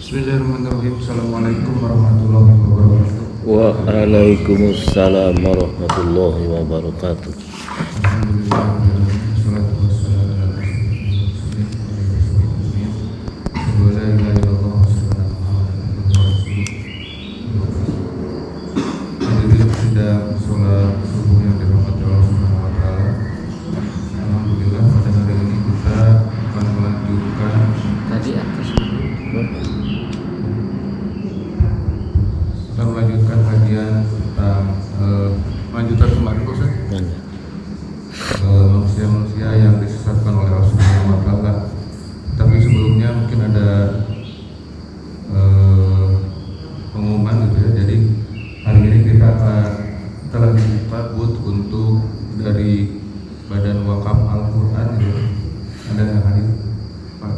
Bismillahirrahmanirrahim. Assalamualaikum warahmatullahi wabarakatuh. Waalaikumsalam warahmatullahi wabarakatuh. Alhamdulillah, wassalatu wassalamu ala rasulillah. Sedang sholat subuh yang dirahmati Allah Subhanahu wa taala. Alhamdulillah, pada hari ini kita akan melanjutkan kajian tentang lanjutan kemarin Ustaz. Manusia-manusia yang disesatkan oleh Allah Subhanahu wa taala. Tapi sebelumnya mungkin ada pengumuman gitu ya. Jadi hari ini kita telah dibuka booth untuk dari Badan Wakaf Al-Quran gitu. Ada yang hadir Pak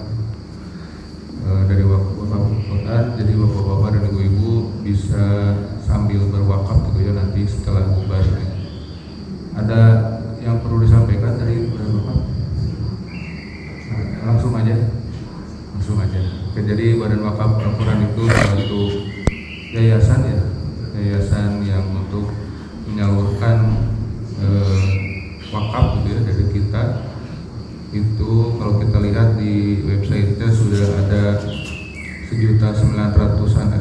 dari Wakaf Al-Quran. Jadi bapak-bapak dan ibu-ibu bisa sambil berwakaf gitu ya nanti setelah bubar. Ada yang perlu disampaikan dari Bapak? Langsung aja. Oke, jadi Badan Wakaf Al-Quran itu suatu yayasan ya, yayasan yang untuk menyalurkan wakaf gitu ya dari kita. Itu kalau kita lihat di websitenya sudah ada 1.900.000-an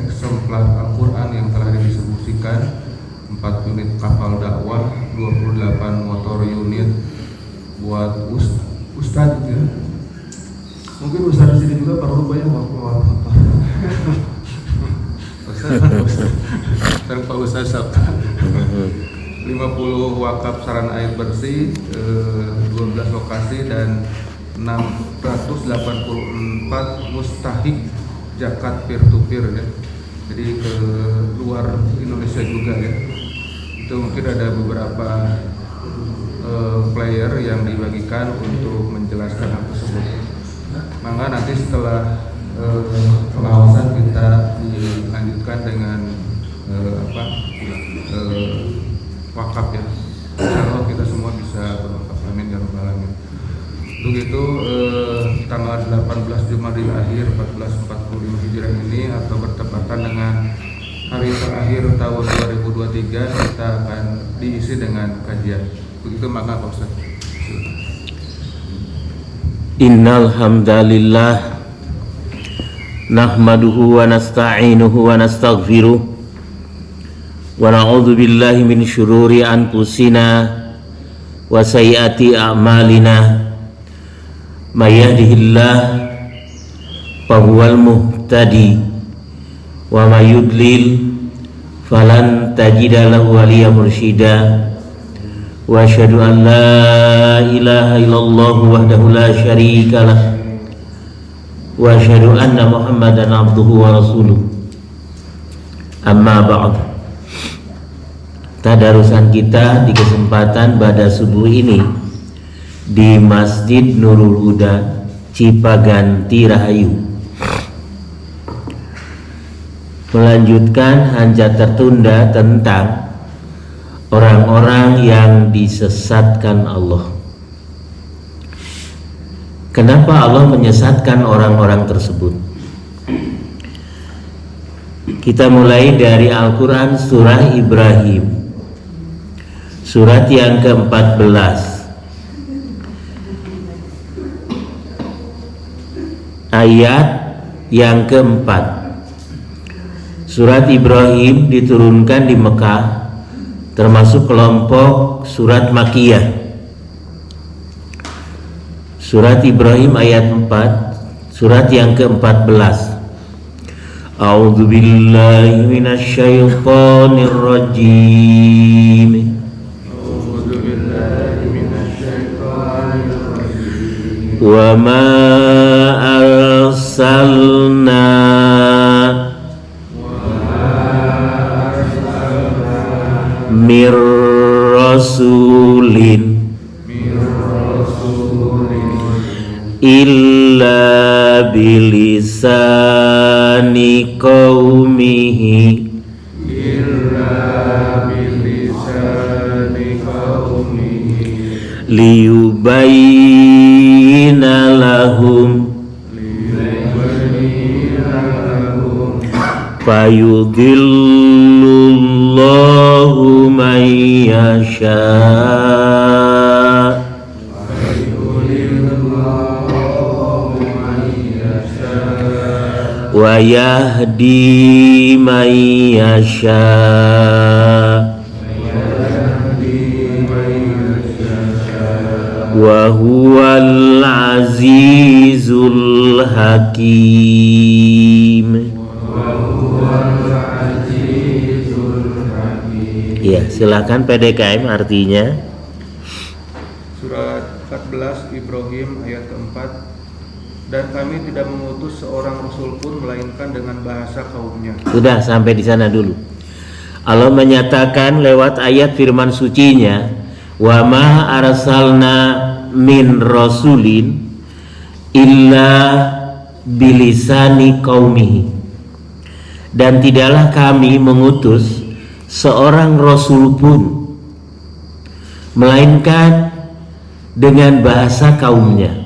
eksemplar Al-Quran yang telah didistribusikan, 4 unit kapal dakwah, 28 motor unit buat ustadz gitu ya. Mungkin ustadz di sini juga perlu banyak wakaf. Pak Ustadz Sabta 50 wakaf sarana air bersih, 12 lokasi dan 684 mustahik zakat peer to peer ya. Jadi ke luar Indonesia juga ya. Itu mungkin ada beberapa player yang dibagikan untuk menjelaskan hal tersebut. Maka nanti setelah pengawasan kita dilanjutkan dengan wakaf ya. Insyaallah kita semua bisa berwakaf, amin ya rabbal alamin. Untuk itu tanggal 18 Jumadil Akhir 1445 Hijriah ini atau bertepatan dengan hari terakhir tahun 2023 kita akan diisi dengan kajian. Begitu maka Pak Ustaz. Innal hamdalillah nahmaduhu wa nasta'inuhu wa nastaghfiruh wa na'udzu billahi min syururi anfusina wa sayyiati a'malina. May yahdihillah fahuwal muhtadi wa may yudlil falan tajida lahu waliya mursyida. Wa asyhadu an la ilaha illallah wahdahu la syarika lah wa asyhadu anna Muhammadan abduhu wa rasuluh. Amma ba'd. Tadarusan kita di kesempatan pada subuh ini di Masjid Nurul Huda Cipaganti Rahayu melanjutkan hajat tertunda tentang orang-orang yang disesatkan Allah. Kenapa Allah menyesatkan orang-orang tersebut? Kita mulai dari Al-Quran surah Ibrahim, surat yang ke-14, ayat yang ke-4. Surat Ibrahim diturunkan di Mekah, termasuk kelompok surat Makiyah. Surat Ibrahim ayat 4, surat yang ke-14. A'udzu billahi minasy syaithanir rajim. A'udzu billahi minasy syaithanir rajim. Wa ma arsalna mir rasulin illa bilisani qaumihi liyubayyina lahum fayudhillullahu man yasha wa yahdi man yasha wa huwal azizul hakim. Ya, silakan PDKM artinya. Surat 14 Ibrahim ayat keempat. Dan kami tidak mengutus seorang rasul pun melainkan dengan bahasa kaumnya. Sudah sampai di sana dulu. Allah menyatakan lewat ayat firman sucinya, wa ma arsalna min rasulin illa bilisani qaumihi. Dan tidaklah kami mengutus seorang rasul pun melainkan dengan bahasa kaumnya.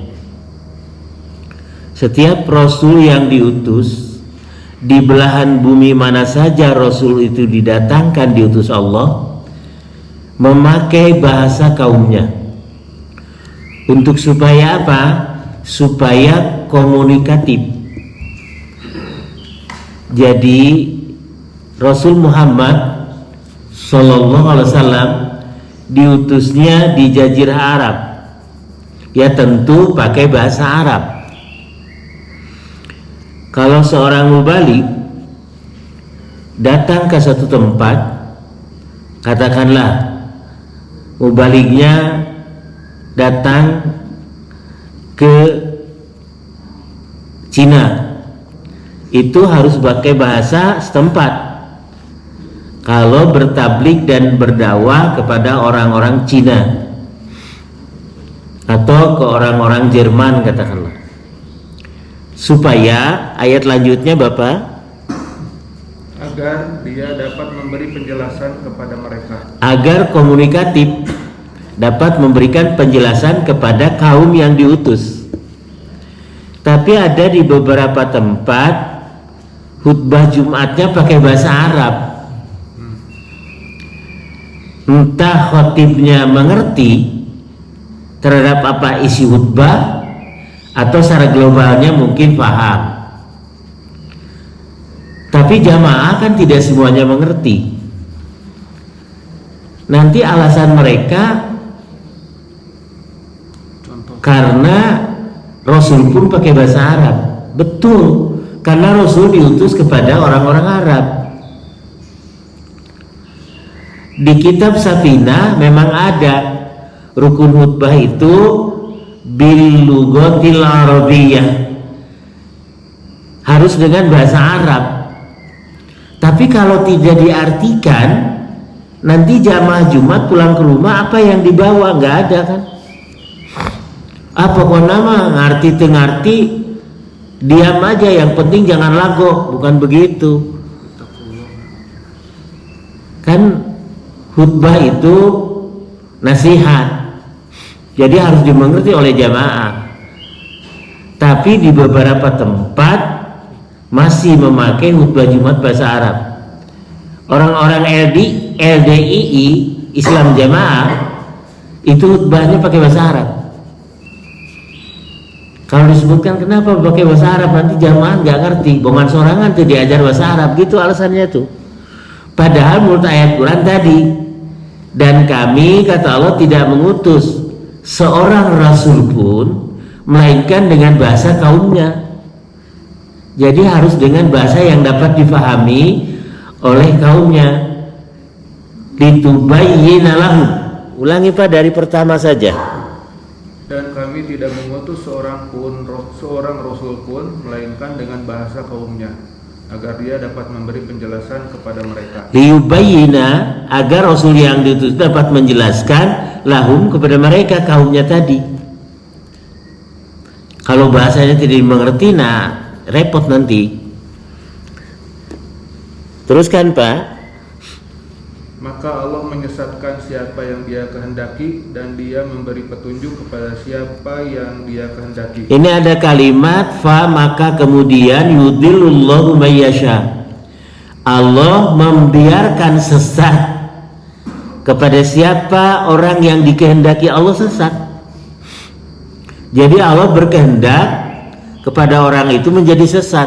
Setiap rasul yang diutus di belahan bumi mana saja rasul itu didatangkan, diutus Allah, memakai bahasa kaumnya. Untuk supaya apa? Supaya komunikatif. Jadi Rasul Muhammad Sallallahu Alaihi Wasallam diutusnya di Jazirah Arab, ya tentu pakai bahasa Arab. Kalau seorang mubalik datang ke satu tempat, katakanlah mubaliknya datang ke Cina, itu harus pakai bahasa setempat. Kalau bertablik dan berdakwah kepada orang-orang Cina atau ke orang-orang Jerman katakanlah, supaya ayat lanjutnya Bapak, agar dia dapat memberi penjelasan kepada mereka, agar komunikatif, dapat memberikan penjelasan kepada kaum yang diutus. Tapi ada di beberapa tempat khutbah Jumatnya pakai bahasa Arab. Entah khotibnya mengerti terhadap apa isi khutbah, atau secara globalnya mungkin paham. Tapi jamaah kan tidak semuanya mengerti. Nanti alasan mereka karena Rasul pun pakai bahasa Arab. Betul, karena Rasul diutus kepada orang-orang Arab. Di kitab Safinah memang ada rukun khutbah itu bil lughatil arabiyyah, harus dengan bahasa Arab. Tapi kalau tidak diartikan, nanti jamaah Jumat pulang ke rumah apa yang dibawa? Nggak ada kan? Apa kok nama ngerti diam aja, yang penting jangan lago, bukan begitu kan? Khutbah itu nasihat, jadi harus dimengerti oleh jamaah. Tapi di beberapa tempat masih memakai khutbah Jumat bahasa Arab. Orang-orang LDII Islam Jamaah itu khutbahnya pakai bahasa Arab. Kalau disebutkan kenapa pakai bahasa Arab, nanti jamaah nggak ngerti, bongan sorangan tuh diajar bahasa Arab, gitu alasannya tuh. Padahal menurut ayat Quran tadi, dan kami kata Allah tidak mengutus seorang rasul pun melainkan dengan bahasa kaumnya. Jadi harus dengan bahasa yang dapat difahami oleh kaumnya. Litubayyina lahum. Ulangi Pak dari pertama saja. Dan kami tidak mengutus seorang rasul pun melainkan dengan bahasa kaumnya, agar dia dapat memberi penjelasan kepada mereka. Liyubayyina, agar rasul yang diutus dapat menjelaskan lahum kepada mereka, kaumnya tadi. Kalau bahasanya tidak dimengerti, nah repot nanti. Teruskan Pak. Maka Allah menyesatkan siapa yang dia kehendaki, dan dia memberi petunjuk kepada siapa yang dia kehendaki. Ini ada kalimat fa, maka kemudian yudhillullahu may yasha. Allah membiarkan sesat kepada siapa orang yang dikehendaki Allah sesat. Jadi Allah berkehendak kepada orang itu menjadi sesat.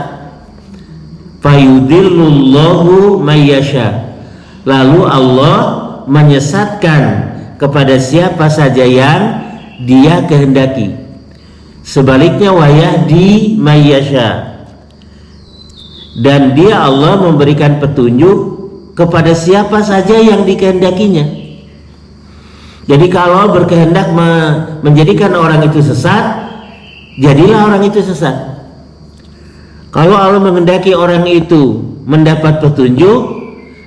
Fayudillullahu mayyasha. Lalu Allah menyesatkan kepada siapa saja yang Dia kehendaki. Sebaliknya wayahdi mayyasha. Dan Dia Allah memberikan petunjuk kepada siapa saja yang dikehendakinya. Jadi kalau berkehendak menjadikan orang itu sesat, jadilah orang itu sesat. Kalau Allah menghendaki orang itu mendapat petunjuk,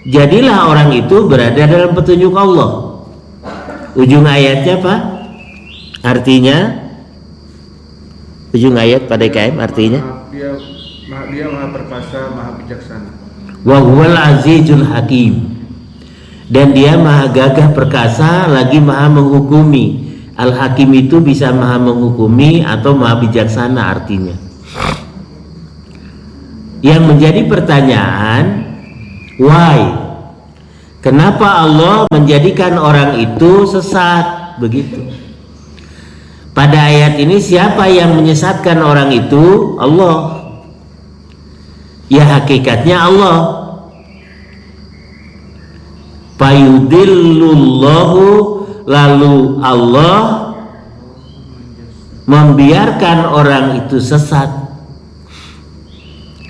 jadilah orang itu berada dalam petunjuk Allah. Ujung ayatnya Pak? Artinya? Ujung ayat pada KM artinya? Dia maha perkasa, maha bijaksana. Wa huwal azizul hakim. Dan Dia maha gagah perkasa lagi maha menghukumi. Al-Hakim itu bisa maha menghukumi atau maha bijaksana artinya. Yang menjadi pertanyaan, why? Kenapa Allah menjadikan orang itu sesat? Begitu. Pada ayat ini siapa yang menyesatkan orang itu? Allah. Ya hakikatnya Allah. Fayudillullahu, lalu Allah membiarkan orang itu sesat.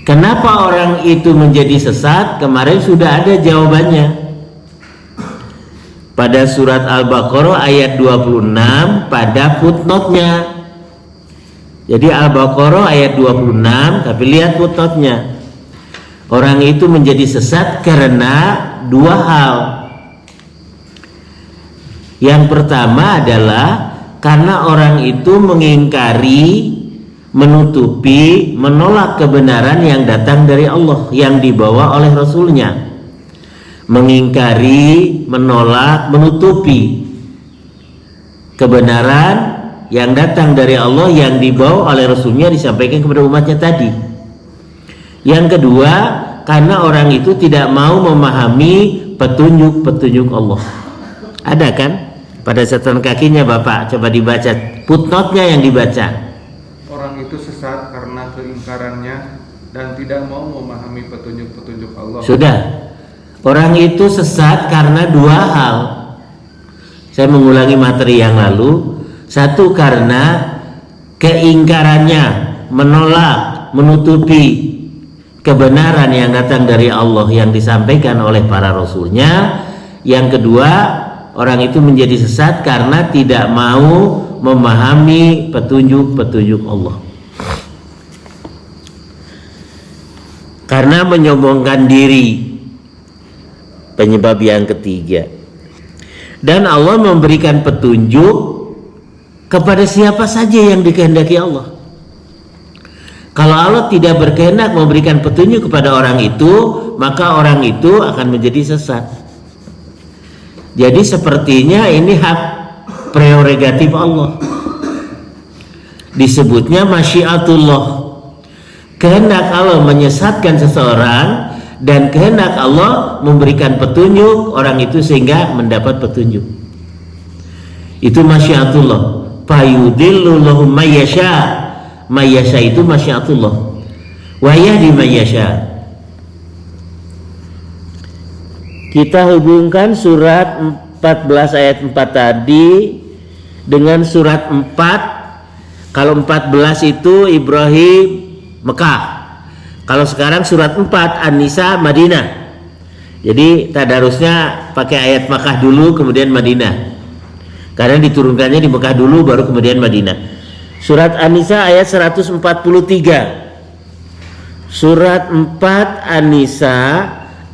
Kenapa orang itu menjadi sesat? Kemarin sudah ada jawabannya pada surat Al-Baqarah ayat 26 pada footnote-nya. Jadi Al-Baqarah ayat 26, tapi lihat footnote-nya. Orang itu menjadi sesat karena dua hal. Yang pertama adalah karena orang itu mengingkari, menutupi, menolak kebenaran yang datang dari Allah, yang dibawa oleh Rasulnya. Mengingkari, menolak, menutupi kebenaran yang datang dari Allah, yang dibawa oleh Rasulnya, disampaikan kepada umatnya tadi. Yang kedua, karena orang itu tidak mau memahami petunjuk-petunjuk Allah. Ada kan? Pada catatan kakinya Bapak, coba dibaca footnote-nya yang dibaca. Orang itu sesat karena keingkarannya dan tidak mau memahami petunjuk-petunjuk Allah. Sudah. Orang itu sesat karena dua hal. Saya mengulangi materi yang lalu. Satu, karena keingkarannya, menolak, menutupi kebenaran yang datang dari Allah yang disampaikan oleh para rasulnya. Yang kedua, orang itu menjadi sesat karena tidak mau memahami petunjuk-petunjuk Allah. Karena menyombongkan diri, penyebab yang ketiga. Dan Allah memberikan petunjuk kepada siapa saja yang dikehendaki Allah. Kalau Allah tidak berkehendak memberikan petunjuk kepada orang itu, maka orang itu akan menjadi sesat. Jadi sepertinya ini hak prerogatif Allah. Disebutnya masyiatullah. Kehendak Allah menyesatkan seseorang dan kehendak Allah memberikan petunjuk orang itu sehingga mendapat petunjuk. Itu masyiatullah. Fayudillullahu mayyasha. Mayyasha itu masyiatullah. Wa yahdi mayyasha. Kita hubungkan surat 14 ayat 4 tadi dengan surat 4. Kalau 14 itu Ibrahim Mekah. Kalau sekarang surat 4 An-Nisa Madinah. Jadi tadarusnya pakai ayat Mekah dulu kemudian Madinah. Karena diturunkannya di Mekah dulu baru kemudian Madinah. Surat An-Nisa ayat 143. Surat 4 An-Nisa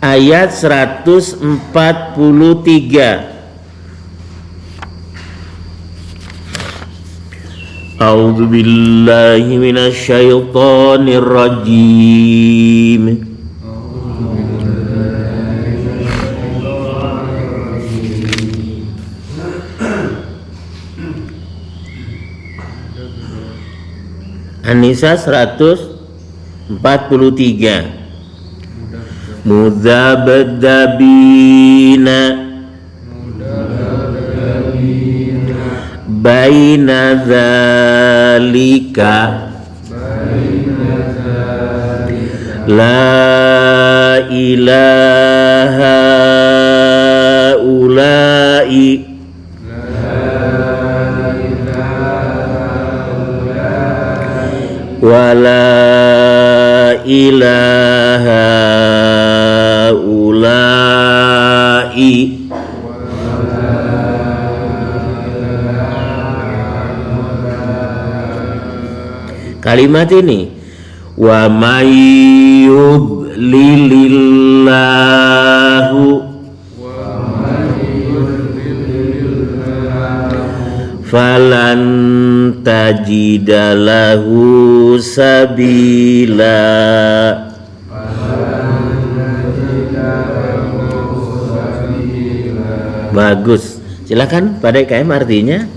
ayat 143. A'udzu billahi minasy syaithanir rajim. An-Nisa 143. mudabdabina baina dzalika la ilaha ulai wa la ilaha ulai. Kalimat ini wa may yudlilillahu falan tajida lahu sabila. Bagus. Silakan Pak DKM artinya.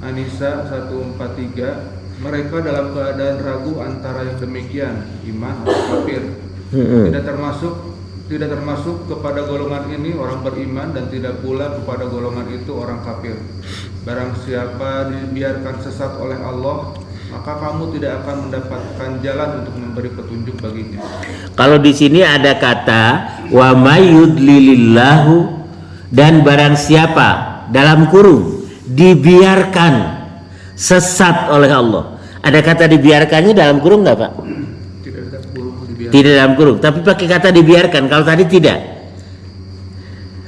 An-Nisa 143. Mereka dalam keadaan ragu antara yang demikian, iman atau kafir. Tidak termasuk kepada golongan ini orang beriman dan tidak pula kepada golongan itu orang kafir. Barang siapa dibiarkan sesat oleh Allah, maka kamu tidak akan mendapatkan jalan untuk memberi petunjuk baginya. Kalau di sini ada kata wa may yudlilillahu, dan barang siapa dalam kurung dibiarkan sesat oleh Allah. Ada kata dibiarkannya dalam kurung nggak Pak? Tidak dalam kurung, tapi pakai kata dibiarkan. Kalau tadi tidak.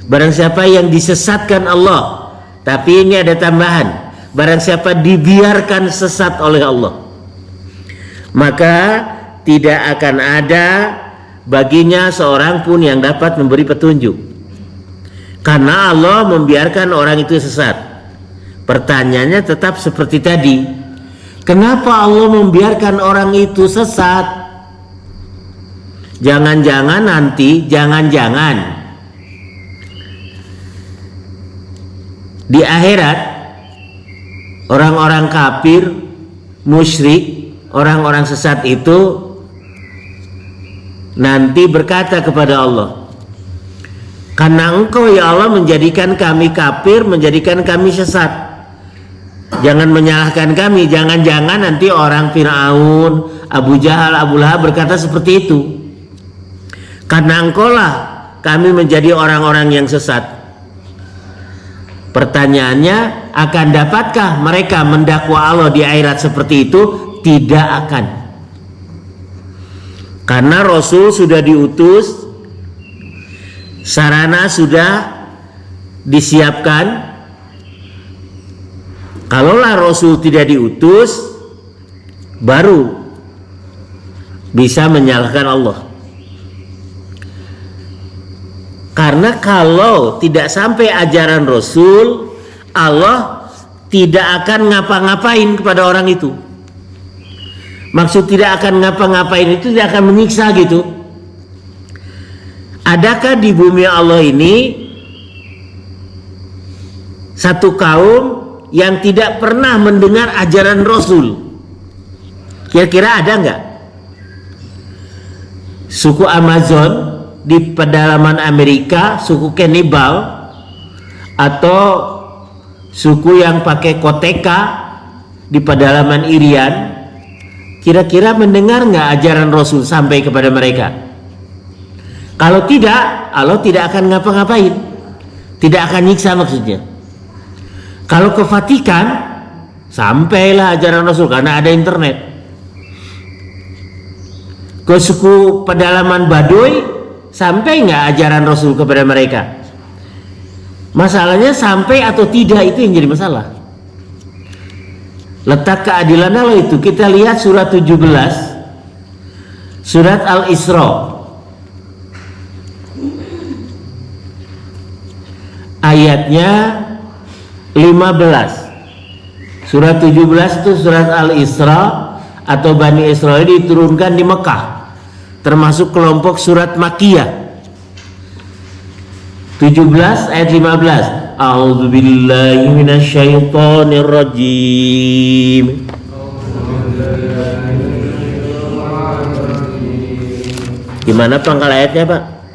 Barang siapa yang disesatkan Allah, tapi ini ada tambahan. Barang siapa dibiarkan sesat oleh Allah, maka tidak akan ada baginya seorang pun yang dapat memberi petunjuk. Karena Allah membiarkan orang itu sesat. Pertanyaannya tetap seperti tadi. Kenapa Allah membiarkan orang itu sesat? Jangan-jangan nanti, jangan-jangan di akhirat orang-orang kafir, musyrik, orang-orang sesat itu nanti berkata kepada Allah, karena Engkau ya Allah menjadikan kami kafir, menjadikan kami sesat. Jangan menyalahkan kami. Jangan-jangan nanti orang Fir'aun, Abu Jahal, Abu Lahab berkata seperti itu. Karena Engkau lah kami menjadi orang-orang yang sesat. Pertanyaannya, akan dapatkah mereka mendakwa Allah di akhirat seperti itu? Tidak akan. Karena Rasul sudah diutus, sarana sudah disiapkan. Kalaulah Rasul tidak diutus, baru bisa menyalahkan Allah. Karena kalau tidak sampai ajaran Rasul, Allah tidak akan ngapa-ngapain kepada orang itu. Maksud tidak akan ngapa-ngapain itu tidak akan menyiksa gitu. Adakah di bumi Allah ini satu kaum yang tidak pernah mendengar ajaran Rasul? Kira-kira ada nggak? Suku Amazon di pedalaman Amerika, suku Kanibal, atau suku yang pakai koteka di pedalaman Irian, kira-kira mendengar nggak ajaran Rasul sampai kepada mereka? Kalau tidak, Allah tidak akan ngapa-ngapain, tidak akan nyiksa maksudnya. Kalau ke Vatikan, sampailah ajaran Rasul karena ada internet. Ke suku pedalaman Baduy, sampai nggak ajaran Rasul kepada mereka? Masalahnya sampai atau tidak, itu yang jadi masalah. Letak keadilan Allah itu kita lihat surat 17, surat Al-Isra, ayatnya 15. Surat 17 itu surat Al-Isra atau Bani Israil diturunkan di Mekah, termasuk kelompok surat Makkiyah. 17 ayat 15. A'udzubillahi minasyaitonir rajim. Gimana pangkal ayatnya, Pak?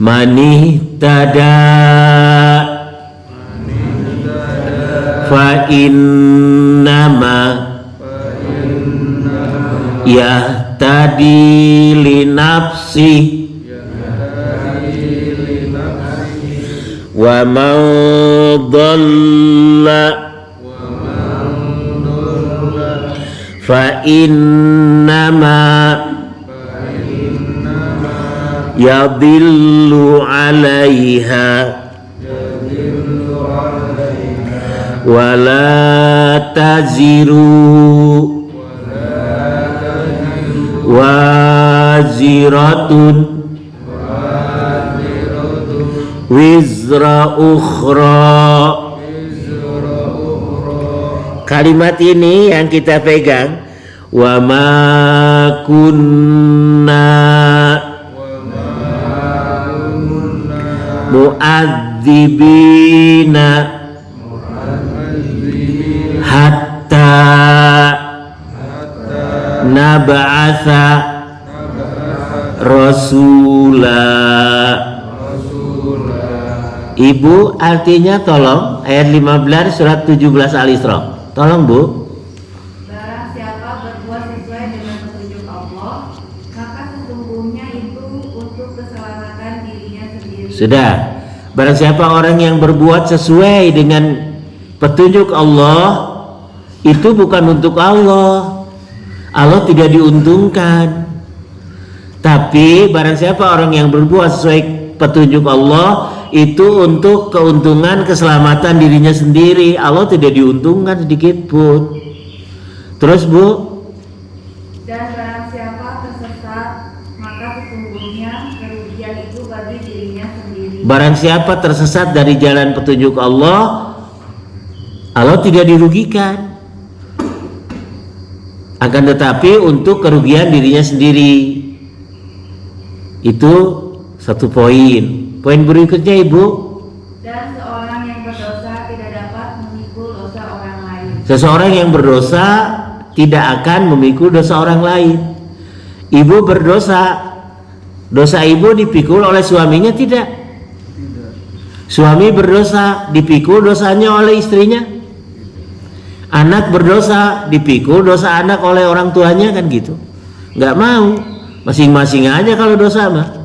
Manihtada fa innama yahtadi li nafsi wa man dhalla fa innama yadillu 'alaiha wa la taziru waziratun wizra ukhra. Kalimat ini yang kita pegang, wa ma kunna mu'adzibina hatta nab'atha rasula. Ibu, artinya tolong ayat 15 surat 17 Al-Isra. Tolong Bu. Barang siapa berbuat sesuai dengan petunjuk Allah, maka sesungguhnya itu untuk keselamatan dirinya sendiri. Sudah. Barang siapa orang yang berbuat sesuai dengan petunjuk Allah, itu bukan untuk Allah. Allah tidak diuntungkan. Tapi barang siapa orang yang berbuat sesuai petunjuk Allah, itu untuk keuntungan keselamatan dirinya sendiri. Allah tidak diuntungkan sedikit pun. Terus Bu. Dan barang siapa tersesat, maka sesungguhnya kerugian itu bagi dirinya sendiri. Barang siapa tersesat dari jalan petunjuk Allah, Allah tidak dirugikan. Akan tetapi untuk kerugian dirinya sendiri. Itu satu poin. Poin berikutnya Ibu. Dan seorang yang berdosa tidak dapat memikul dosa orang lain. Seseorang yang berdosa tidak akan memikul dosa orang lain. Ibu berdosa, dosa ibu dipikul oleh suaminya tidak? Suami berdosa, dipikul dosanya oleh istrinya. Anak berdosa, dipikul dosa anak oleh orang tuanya, kan gitu. Nggak mau, masing-masing aja kalau dosa mah.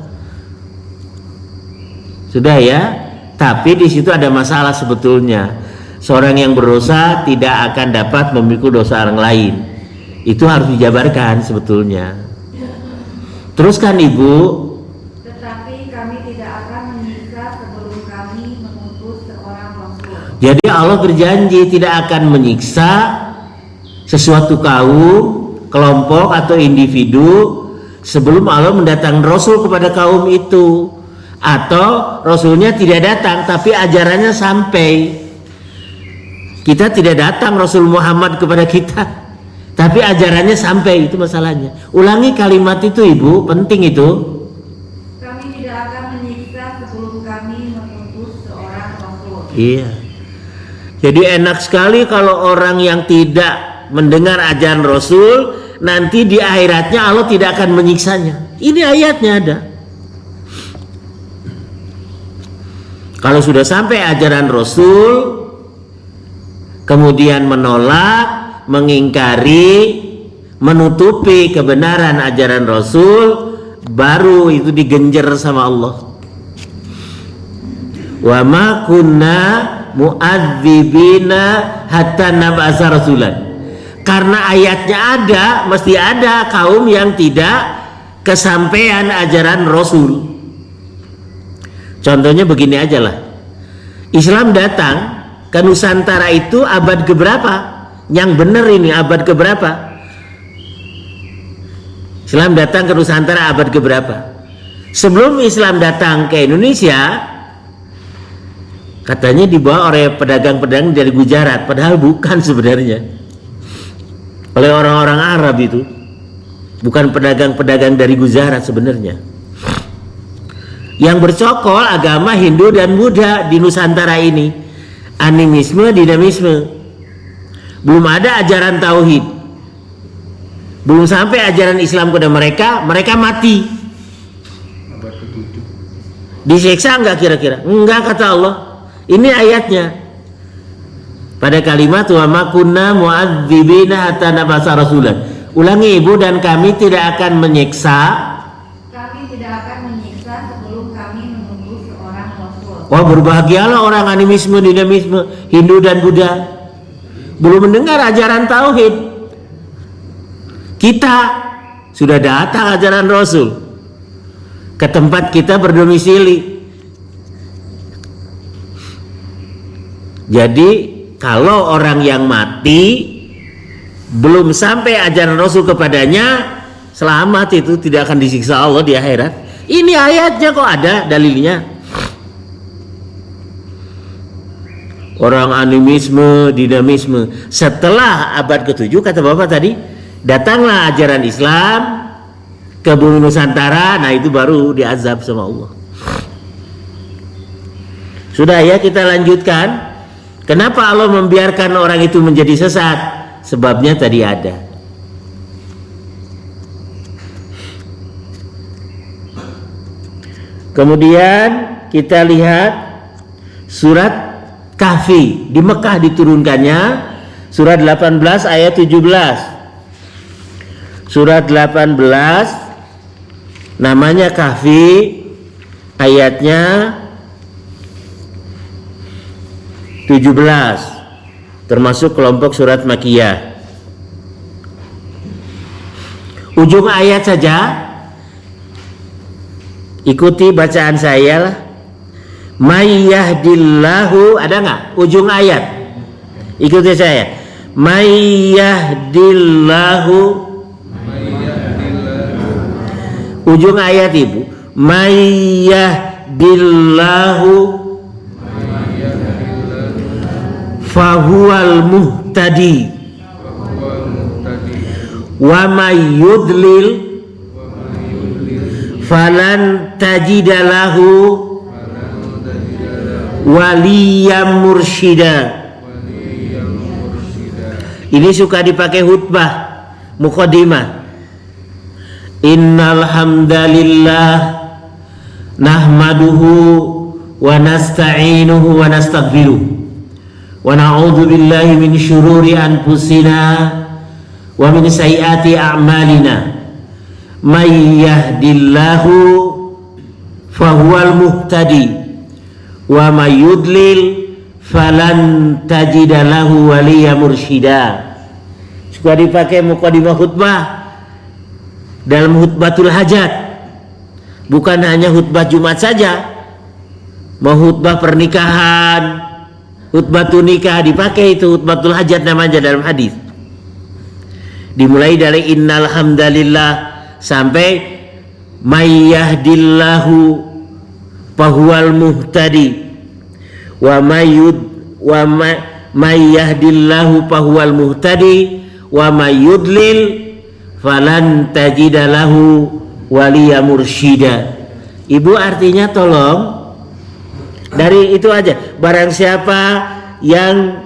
Sudah ya, tapi di situ ada masalah sebetulnya. Seorang yang berdosa tidak akan dapat memikul dosa orang lain. Itu harus dijabarkan sebetulnya. Teruskan Ibu. Tetapi kami tidak akan menyiksa sebelum kami mengutus seorang rasul. Jadi Allah berjanji tidak akan menyiksa sesuatu kaum, kelompok atau individu sebelum Allah mendatangkan Rasul kepada kaum itu. Atau Rasulnya tidak datang tapi ajarannya sampai. Kita tidak datang Rasul Muhammad kepada kita, tapi ajarannya sampai, itu masalahnya. Ulangi kalimat itu Ibu, penting itu. Kami tidak akan menyiksa sebelum kami mengutus seorang rasul. Iya. Jadi enak sekali kalau orang yang tidak mendengar ajaran Rasul, nanti di akhiratnya Allah tidak akan menyiksanya. Ini ayatnya ada. Kalau sudah sampai ajaran Rasul, kemudian menolak, mengingkari, menutupi kebenaran ajaran Rasul, baru itu digenjer sama Allah. Wa ma kunna mu'adzibina hatta nab'atsa rasulan. Karena ayatnya ada, mesti ada kaum yang tidak kesampaian ajaran Rasul. Contohnya begini aja lah. Islam datang ke Nusantara itu abad keberapa? Yang benar ini abad keberapa? Islam datang ke Nusantara abad keberapa? Sebelum Islam datang ke Indonesia, katanya dibawa oleh pedagang-pedagang dari Gujarat, padahal bukan sebenarnya. Oleh orang-orang Arab itu. Bukan pedagang-pedagang dari Gujarat sebenarnya. Yang bercokol agama Hindu dan Buddha di Nusantara ini. Animisme, dinamisme. Belum ada ajaran tauhid. Belum sampai ajaran Islam kepada mereka, mereka mati. Abad ke-7. Disiksa enggak kira-kira? Enggak, kata Allah. Ini ayatnya. Pada kalimat wa ma kunna mu'adzibina hatta nab'atsa rasulan. Ulangi Ibu, dan kami tidak akan menyiksa. Kami tidak akan menyiksa sebelum kami menunggu seorang rasul. Wah, berbahagialah orang animisme, dinamisme, Hindu dan Buddha. Belum mendengar ajaran tauhid. Kita sudah datang ajaran Rasul ke tempat kita berdomisili. Jadi kalau orang yang mati belum sampai ajaran Rasul kepadanya, selamat, itu tidak akan disiksa Allah di akhirat. Ini ayatnya kok ada dalilnya. Orang animisme, dinamisme, setelah abad ke-7 kata Bapak tadi, datanglah ajaran Islam ke bumi Nusantara. Nah itu baru diazab sama Allah. Sudah ya, kita lanjutkan. Kenapa Allah membiarkan orang itu menjadi sesat? Sebabnya tadi ada. Kemudian kita lihat surat Kahfi, di Mekah diturunkannya, surat 18 ayat 17. Surat 18 namanya Kahfi, ayatnya 17, termasuk kelompok surat Makkiyah. Ujung ayat saja, ikuti bacaan saya lah. May yahdillahu, ada nggak ujung ayat? Ikuti saya. May yahdillahu, ujung ayat Ibu. May yahdillahu fahuwal muhtadi wa may yudlil falan tajidalahu waliyam mursyida. Ini suka dipakai khutbah muqaddimah. Innal hamdalillah nahmaduhu wa nasta'inuhu wa nastaghfiruh wa na'udzu billahi min syururi anfusina wa min sayyiati a'malina. May yahdillahu fahuwal muhtadi wa may yudlil falan tajida lahu waliya mursyida. Suka dipakai muqaddimah khutbah dalam khutbatul hajat. Bukan hanya khutbah Jumat saja, mau khutbah pernikahan, khutbatul nikah dipakai, itu khutbatul hajat namanya dalam hadis. Dimulai dari innal hamdalillah sampai may yahdillahu fahuwal muhtadi wa may yahdillahu fahuwal muhtadi wa may yudlil falan tajida lahu waliya mursyida. Ibu, artinya tolong dari itu aja. Barang siapa yang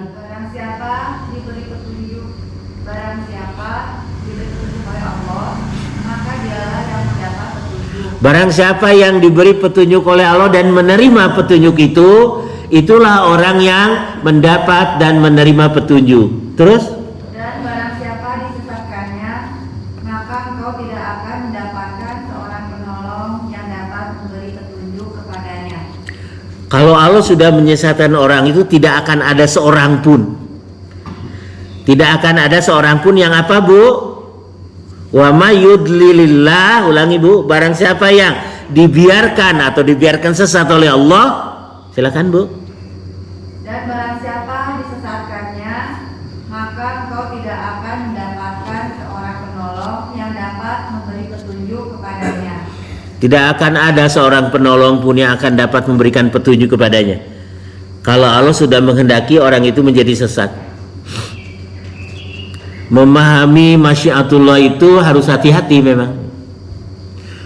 diberi petunjuk oleh Allah, maka dialah yang mendapat petunjuk. Barang siapa yang diberi petunjuk oleh Allah dan menerima petunjuk itu, itulah orang yang mendapat dan menerima petunjuk. Terus? Dan barang siapa disesatkannya, maka engkau tidak akan mendapatkan seorang penolong yang dapat memberi petunjuk kepadanya. Kalau Allah sudah menyesatkan orang itu, tidak akan ada seorang pun. Tidak akan ada seorang pun yang apa, Bu? Wa may yudlilillah, ulangi Bu, barang siapa yang dibiarkan atau dibiarkan sesat oleh Allah, silakan Bu. Dan barang siapa disesatkannya, maka engkau tidak akan mendapatkan seorang penolong yang dapat memberi petunjuk kepadanya. Tidak akan ada seorang penolong pun yang akan dapat memberikan petunjuk kepadanya. Kalau Allah sudah menghendaki orang itu menjadi sesat. Memahami masyiatullah itu harus hati-hati memang.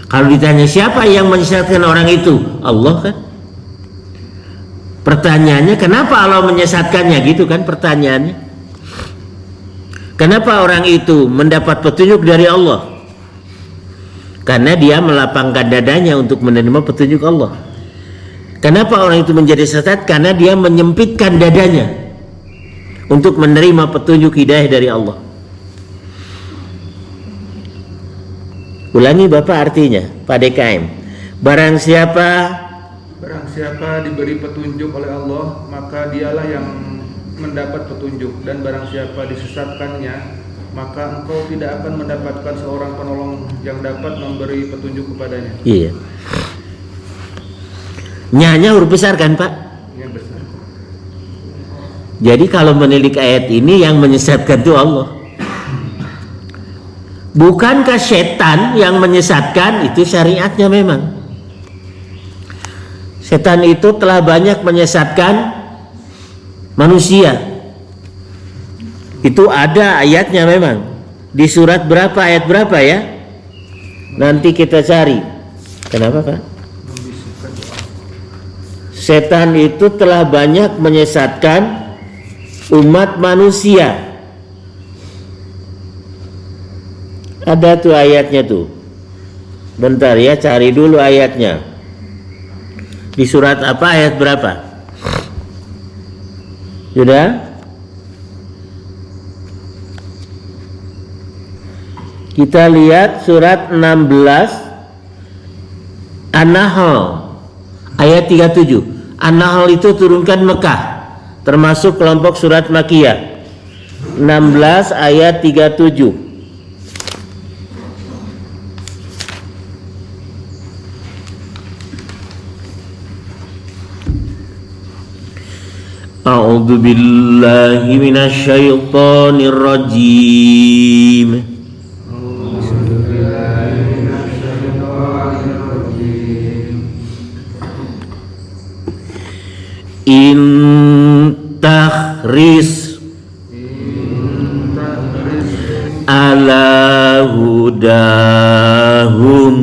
Kalau ditanya siapa yang menyesatkan orang itu, Allah kan. Pertanyaannya, kenapa Allah menyesatkannya, gitu kan pertanyaannya. Kenapa orang itu mendapat petunjuk dari Allah? Karena dia melapangkan dadanya untuk menerima petunjuk Allah. Kenapa orang itu menjadi sesat? Karena dia menyempitkan dadanya untuk menerima petunjuk hidayah dari Allah. Ulangi Bapak artinya, Pak DKM. Barang siapa diberi petunjuk oleh Allah, maka dialah yang mendapat petunjuk, dan barang siapa disesatkannya, maka engkau tidak akan mendapatkan seorang penolong yang dapat memberi petunjuk kepadanya. Iya. Nyanya huruf besar kan Pak? Yang besar. Jadi kalau menilik ayat ini yang menyesatkan itu Allah. Bukankah setan yang menyesatkan? Itu syariatnya memang. Setan itu telah banyak menyesatkan manusia. Itu ada ayatnya memang. Di surat berapa, ayat berapa ya? Nanti kita cari. Kenapa Pak? Setan itu telah banyak menyesatkan umat manusia. Ada tuh ayatnya tuh. Bentar ya, cari dulu ayatnya. Di surat apa, ayat berapa? Sudah? Kita lihat surat 16 An-Nahl ayat 37. An-Nahl itu turunkan Mekah, termasuk kelompok surat Makiyah. 16 ayat 37. A'udzu billahi minasy syaithanir rajim. In takhris ala hudahum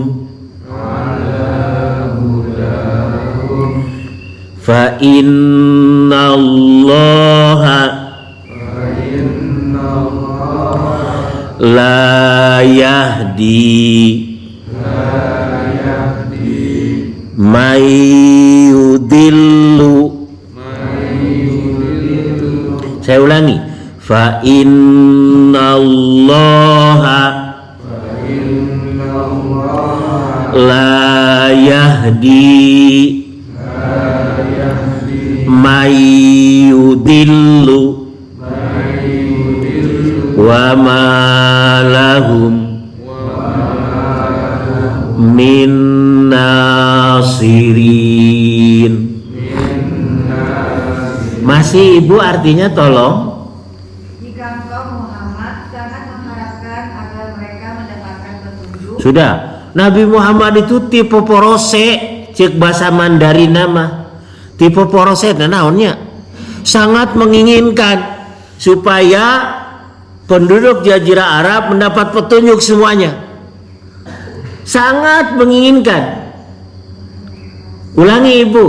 fa inna allaha la yahdi may yudillu. Saya ulangi, fa innallaha la yahdi may yudillu wa ma lahum min nasirin. Masih Ibu artinya tolong. Jika engkau Muhammad sangat mengharapkan agar mereka mendapatkan petunjuk. Sudah, Nabi Muhammad itu tipe porose, cek bahasa Mandarin nama. Tipe porose naonnya sangat menginginkan supaya penduduk Jazirah Arab mendapat petunjuk semuanya. Sangat menginginkan. Ulangi Ibu.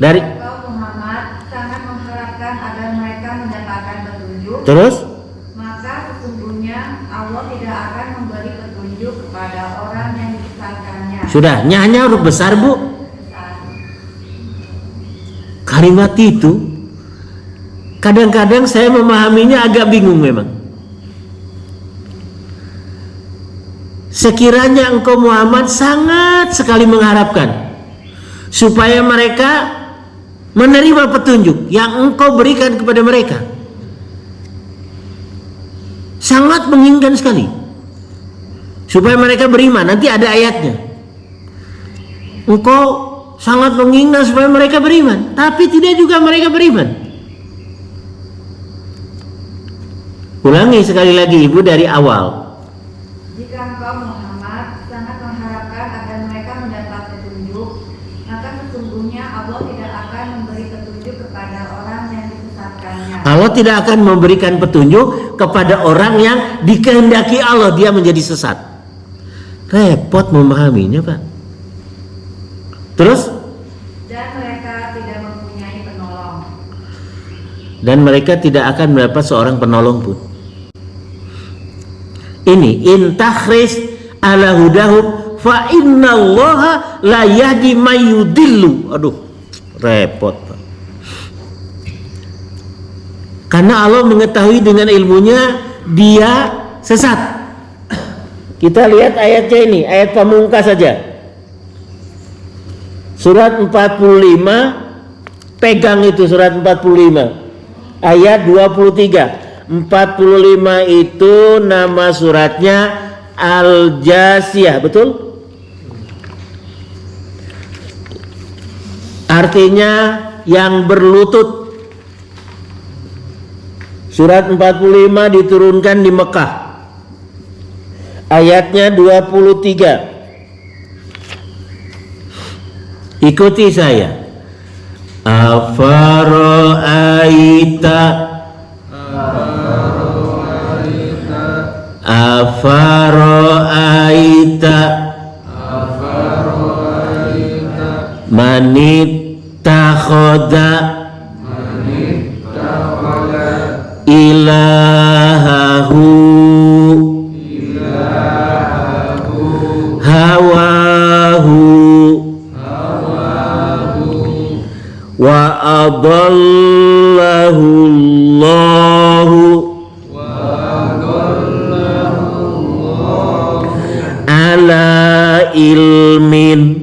Dari terus, maka sesungguhnya Allah tidak akan memberi petunjuk kepada orang yang disesatkannya. Sudah, nyanya huruf besar Bu. Besar. Kalimat itu kadang-kadang saya memahaminya agak bingung memang. Sekiranya engkau Muhammad sangat sekali mengharapkan supaya mereka menerima petunjuk yang engkau berikan kepada mereka. Sangat menginginkan sekali supaya mereka beriman. Nanti ada ayatnya. Engkau sangat menginginkan supaya mereka beriman, tapi tidak juga mereka beriman. Ulangi sekali lagi Ibu dari awal. Jika engkau Muhammad sangat mengharapkan agar mereka mendapat petunjuk, maka sesungguhnya Allah tidak akan memberi petunjuk kepada orang yang disesatkannya. Allah tidak akan memberikan petunjuk kepada orang yang dikehendaki Allah dia menjadi sesat. Repot memahaminya Pak. Terus? Dan mereka tidak mempunyai penolong. Dan mereka tidak akan mendapat seorang penolong pun. Ini in takhris ala hudahum fa innallaha la yahdi may yudillu. Aduh. repot, Pak. Karena Allah mengetahui dengan ilmunya dia sesat. Kita lihat ayatnya ini, ayat pamungkas saja. Surat 45, pegang itu surat 45 ayat 23. 45 itu nama suratnya Al-Jasiyah, betul? Artinya yang berlutut. Surat 45 diturunkan di Mekah. Ayatnya 23. Ikuti saya. Afara'aita manittakhadha ilahahu hawahu wa adallahu Allahu ala ilmin.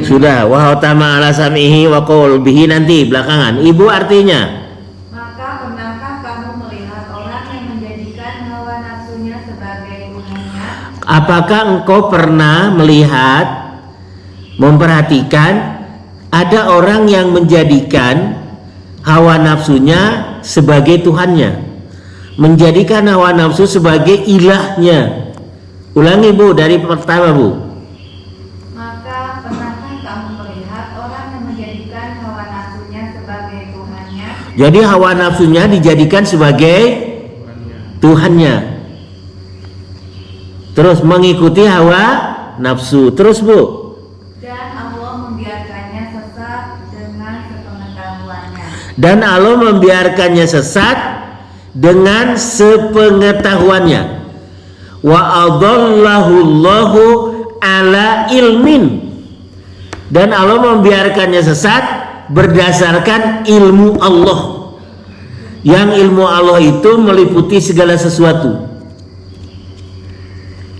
Sudah, wa hatama ala sam'ihi wa qalbihi, nanti belakangan. Ibu artinya, Maka pernahkah kamu melihat orang yang menjadikan hawa nafsunya sebagai Tuhannya? apakah engkau pernah melihat, memperhatikan ada orang yang menjadikan hawa nafsunya sebagai Tuhannya, menjadikan hawa nafsu sebagai ilahnya? Ulangi Bu, dari pertama Bu. Maka pernahkah kamu melihat orang yang menjadikan hawa nafsunya sebagai Tuhannya? Jadi hawa nafsunya dijadikan sebagai Tuhannya, terus mengikuti hawa nafsu. Terus Bu, Dan Allah membiarkannya sesat dengan sepengetahuannya. dan Allah membiarkannya sesat dengan sepengetahuannya. Wa adallahu Allahu ala ilmin, dan Allah membiarkannya sesat berdasarkan ilmu Allah, yang ilmu Allah itu meliputi segala sesuatu,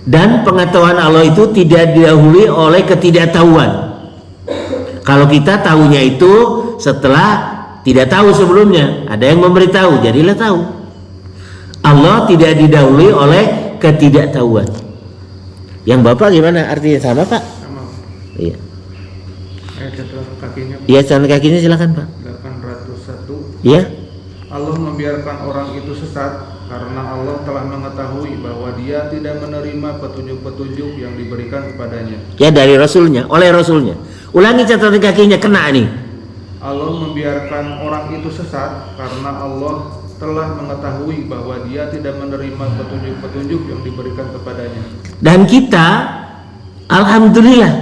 dan pengetahuan Allah itu tidak didahului oleh ketidaktahuan. Kalau kita tahunya itu setelah tidak tahu sebelumnya, ada yang memberitahu, jadilah tahu. Allah tidak didahului oleh ketidaktahuan. Yang Bapak gimana? Artinya sama Pak? Sama. Iya. Ayat catatan kakinya Iya, catatan kakinya silakan Pak. 801. Iya. Allah membiarkan orang itu sesat karena Allah telah mengetahui bahwa dia tidak menerima petunjuk-petunjuk yang diberikan kepadanya. Ya, dari Rasulnya, oleh Rasulnya. Ulangi catatan kakinya, kena nih. Allah membiarkan orang itu sesat karena Allah telah mengetahui bahwa dia tidak menerima petunjuk-petunjuk yang diberikan kepadanya. Dan kita, alhamdulillah,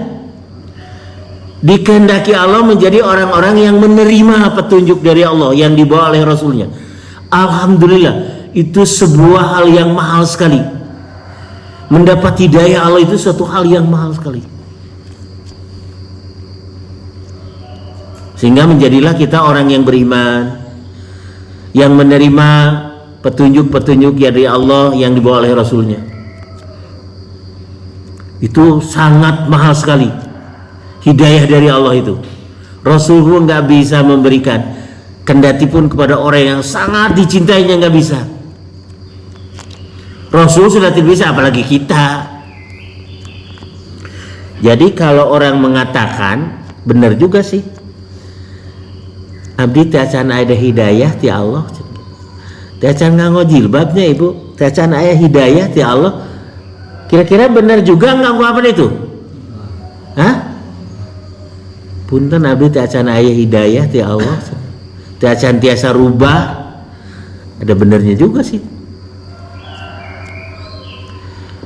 dikehendaki Allah menjadi orang-orang yang menerima petunjuk dari Allah yang dibawa oleh Rasulnya. Alhamdulillah, itu sebuah hal yang mahal sekali. Mendapat hidayah Allah itu suatu hal yang mahal sekali. Sehingga menjadilah kita orang yang beriman, yang menerima petunjuk-petunjuk dari Allah yang dibawa oleh Rasulnya. Itu sangat mahal sekali hidayah dari Allah itu. Rasul pun nggak bisa memberikan, kendati pun kepada orang yang sangat dicintainya nggak bisa. Rasul sudah tidak bisa, apalagi kita. Jadi kalau orang mengatakan, benar juga sih, abdi tiacan ada hidayah ti Allah, tiacan nganggo jilbabnya Ibu, tiacan aya hidayah ti Allah. Kira-kira benar juga nganggo apa itu? Hah? Punten abdi tiacan aya hidayah ti Allah, tiacan tiasa rubah. Ada benernya juga sih.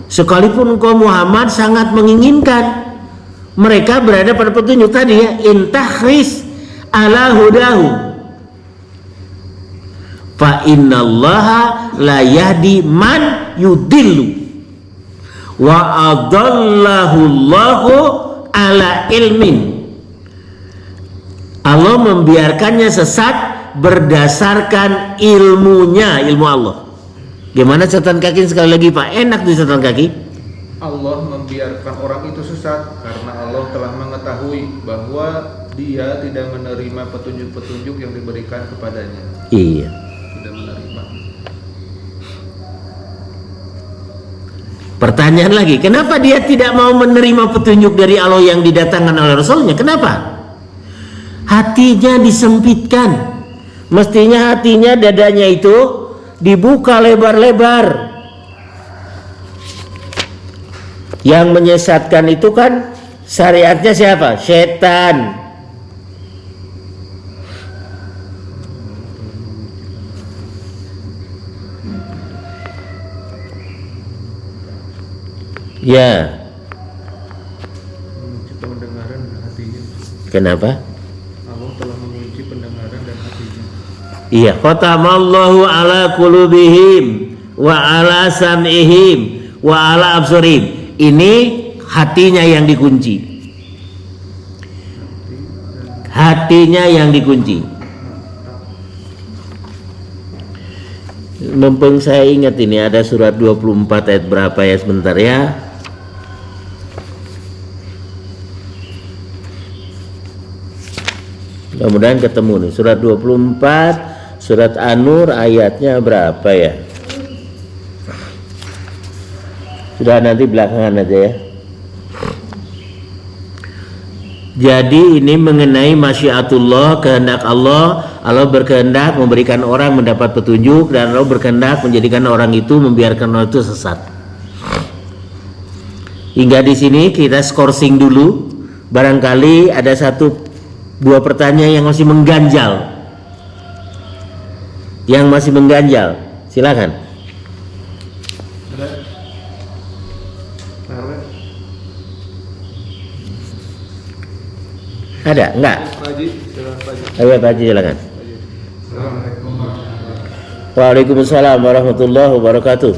Sekalipun kaum Muhammad sangat menginginkan mereka berada pada petunjuk tadi ya, intahris ala hudahu fa innallaha la yahdi man yudillu wa adallahu Allahu ala ilmin. Allah membiarkannya sesat berdasarkan ilmunya, ilmu Allah. Gimana catatan kaki sekali lagi Pak? Enak tuh catatan kaki. Allah membiarkan orang itu sesat karena Allah telah mengetahui bahwa dia tidak menerima petunjuk-petunjuk yang diberikan kepadanya. Iya. Tidak menerima. Pertanyaan lagi, kenapa dia tidak mau menerima petunjuk dari Allah yang didatangkan oleh Rasulnya? Kenapa? Hatinya disempitkan. Mestinya hatinya, dadanya itu dibuka lebar-lebar. Yang menyesatkan itu kan syariatnya siapa? Setan. Ya. Mengunci pendengaran dan hatinya. Kenapa? Allah telah mengunci pendengaran dan hatinya. Iya, khatamallahu ala qulubihim wa ala sam'ihim wa ala absarihim. Ini hatinya yang dikunci. Hatinya yang dikunci. Mumpung saya ingat ini ada surat 24 ayat berapa ya, sebentar ya. Mudah-mudahan ketemu nih, surat 24 surat An-Nur ayatnya berapa ya? Sudah, nanti belakangan aja ya. Jadi ini mengenai masyiatullah, kehendak Allah. Allah berkehendak memberikan orang mendapat petunjuk, dan Allah berkehendak menjadikan orang itu, membiarkan orang itu sesat. Hingga di sini kita skorsing dulu. Barangkali ada dua pertanyaan yang masih mengganjal. Yang masih mengganjal, silakan. Ada? Enggak? Ayo Pak Haji, silakan. Waalaikumsalam warahmatullahi wabarakatuh.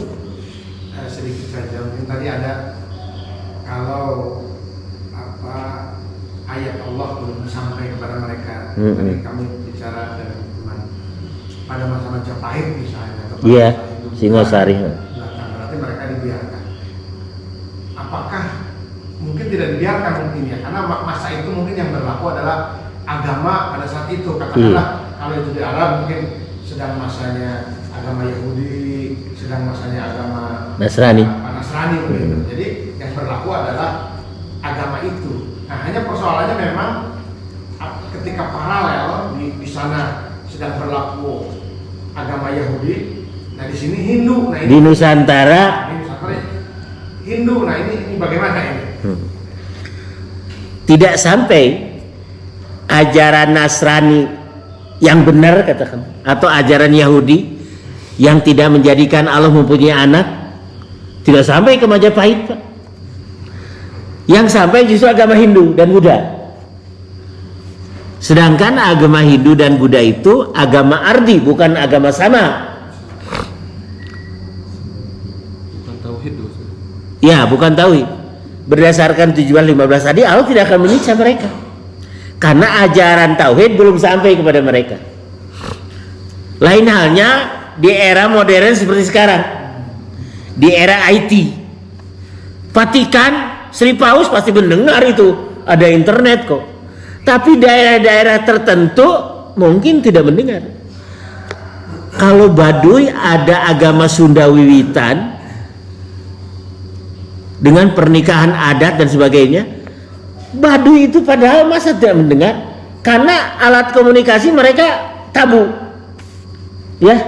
Sedikit saja, mungkin tadi ada kalau ayat Allah belum sampai kepada mereka. Tadi kami bicara dari teman pada masa Majapahit misalnya. Iya, Singosari. Berarti mereka dibiarkan. Apakah mungkin tidak dibiarkan mungkin ya? Karena masa itu mungkin yang berlaku adalah agama pada saat itu. Katakanlah kalau itu di Arab mungkin sedang masanya agama Yahudi, sedang masanya agama Nasrani. Nasrani mungkin. Jadi yang berlaku adalah agama itu. Nah, hanya persoalannya memang ketika paralel di sana sedang berlaku agama Yahudi, nah di sini Hindu. Nah, ini Di Nusantara Hindu. Nah, ini bagaimana ini? Tidak sampai ajaran Nasrani yang benar, katakan, atau ajaran Yahudi yang tidak menjadikan Allah mempunyai anak, tidak sampai ke Majapahit, Pak. Yang sampai justru agama Hindu dan Buddha. Sedangkan agama Hindu dan Buddha itu agama ardi, bukan agama sama. Bukan tauhid dosa. Ya, bukan tauhid. Berdasarkan tujuan 15 tadi, Allah tidak akan menyiksa mereka karena ajaran tauhid belum sampai kepada mereka. Lain halnya di era modern seperti sekarang, di era IT. Vatikan, Sri Paus pasti mendengar itu, ada internet kok. Tapi daerah-daerah tertentu mungkin tidak mendengar. Kalau Baduy ada agama Sunda Wiwitan dengan pernikahan adat dan sebagainya, Baduy itu padahal masa tidak mendengar, karena alat komunikasi mereka tabu, ya,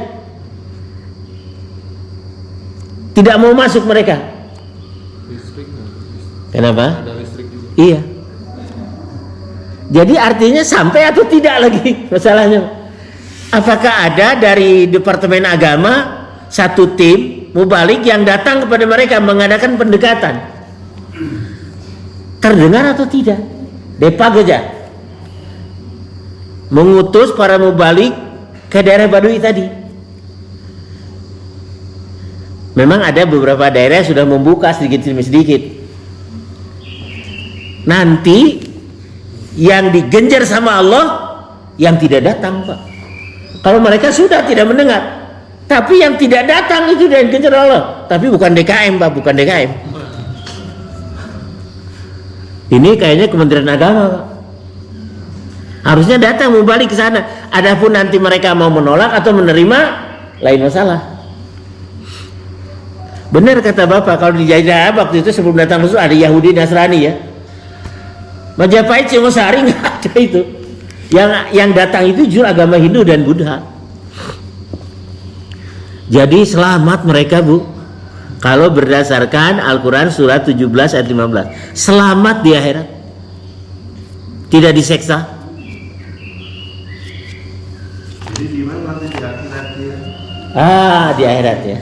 tidak mau masuk mereka. Listrik. Kenapa? Ada listrik juga. Iya. Jadi artinya sampai atau tidak lagi masalahnya. Apakah ada dari Departemen Agama satu tim mubalik yang datang kepada mereka mengadakan pendekatan? Terdengar atau tidak? Depak aja mengutus para mubalik ke daerah Baduy tadi. Memang ada beberapa daerah yang sudah membuka sedikit demi sedikit. Nanti yang digenjar sama Allah yang tidak datang, Pak. Kalau mereka sudah tidak mendengar, tapi yang tidak datang itu yang dikejar Allah. Tapi bukan DKM, Pak, bukan DKM. Ini kayaknya Kementerian Agama, Pak. Harusnya datang kembali ke sana. Adapun nanti mereka mau menolak atau menerima, lain masalah. Benar kata Bapak, kalau di Jaidah waktu itu sebelum datang Rasul ada Yahudi Nasrani ya. Majapahit Singosari nggak ada itu. Yang datang itu justru agama Hindu dan Buddha. Jadi selamat mereka, Bu. Kalau berdasarkan Al-Quran surat 17 ayat 15, selamat di akhirat, tidak diseksa. Jadi di mana nanti di akhirat dia? Di akhirat ya.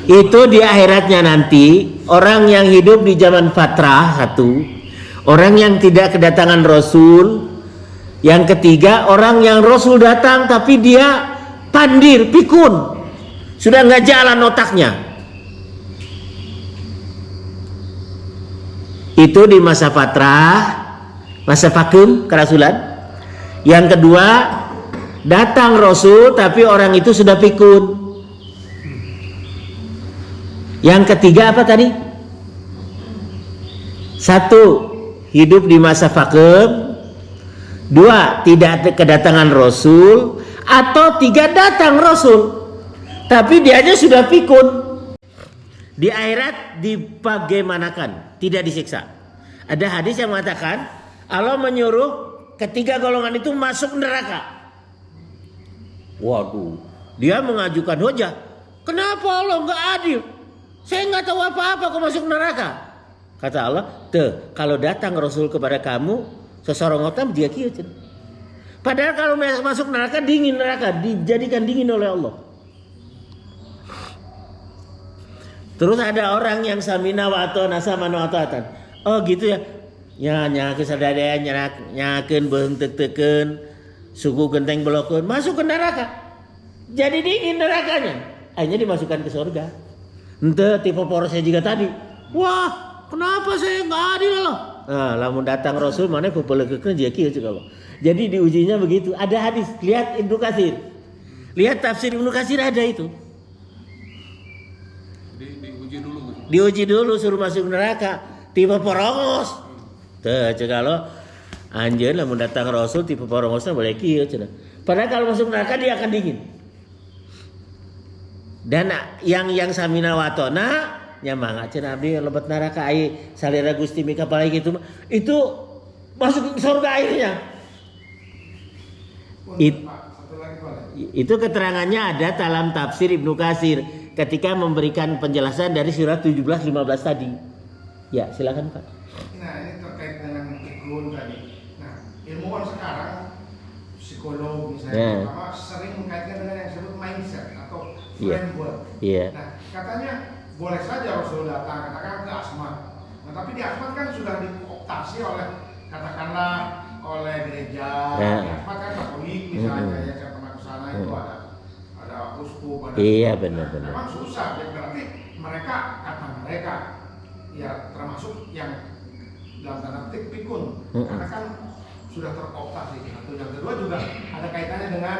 Itu di akhiratnya nanti orang yang hidup di zaman fatrah satu, orang yang tidak kedatangan Rasul, yang ketiga orang yang Rasul datang tapi dia pandir, pikun, sudah nggak jalan otaknya. Itu di masa fatrah, masa vakum kerasulan. Yang kedua datang Rasul tapi orang itu sudah pikun. Yang ketiga apa tadi? Satu, hidup di masa vakum. Dua, tidak kedatangan Rasul. Atau tiga, datang Rasul tapi dia aja sudah pikun. Di akhirat dibagaimanakan? Tidak disiksa. Ada hadis yang mengatakan Allah menyuruh ketiga golongan itu masuk neraka. Waduh, dia mengajukan hujah. Kenapa Allah nggak adil? Saya nggak tahu apa-apa kok masuk neraka. Kata Allah, kalau datang Rasul kepada kamu, seseorang otam dia kieu. Padahal kalau masuk neraka dingin, neraka dijadikan dingin oleh Allah. Terus ada orang yang samina wa atona samana wa ta'atan. Oh gitu ya. Ya nyakeun sadaya nyakeun beunteuk-teukeun, suku genteng belokeun, masuk ke neraka. Jadi dingin nerakanya. Akhirnya dimasukkan ke surga. Ente tipe porosnya juga tadi. Wah, kenapa saya nggak adil loh? Nah, lamun datang Rasul mana pepelekeun dia kieu ceuk Allah. Jadi diujinya begitu. Ada hadis, lihat Ibnu Katsir. Lihat tafsir Ibnu Katsir ada itu. Diuji dulu suruh masuk neraka, tipe porongos. Teu ceuk Allah. Anjeun lamun datang Rasul tipe porongosna boleh kieu cenah. Padahal kalau masuk neraka dia akan dingin. Dan yang samina watona nyamang cenah abdi lebet neraka ai salira Gusti mika palai gitu itu masuk surga airnya. Itu keterangannya ada dalam tafsir Ibnu Katsir ketika memberikan penjelasan dari surat 17-15 tadi. Ya, silakan Pak. Nah, ini terkait dengan ikun tadi. Nah, ilmuwan sekarang psikolog misalnya pertama sering mengkaitkan dengan yang disebut mindset atau framework. Nah, katanya boleh saja Rasul datang katakan ke Asmat. Nah, tapi di Asmat kan sudah dikooptasi oleh katakanlah oleh gereja. Di Asmat kan Katolik misalnya yang saya pernah ke sana itu ada uskup, ada. Iya benar-benar. Memang susah, ya berarti mereka kata mereka ya termasuk yang dalam tanda petik pikun karena kan sudah terkooptasi. Atau yang kedua juga ada kaitannya dengan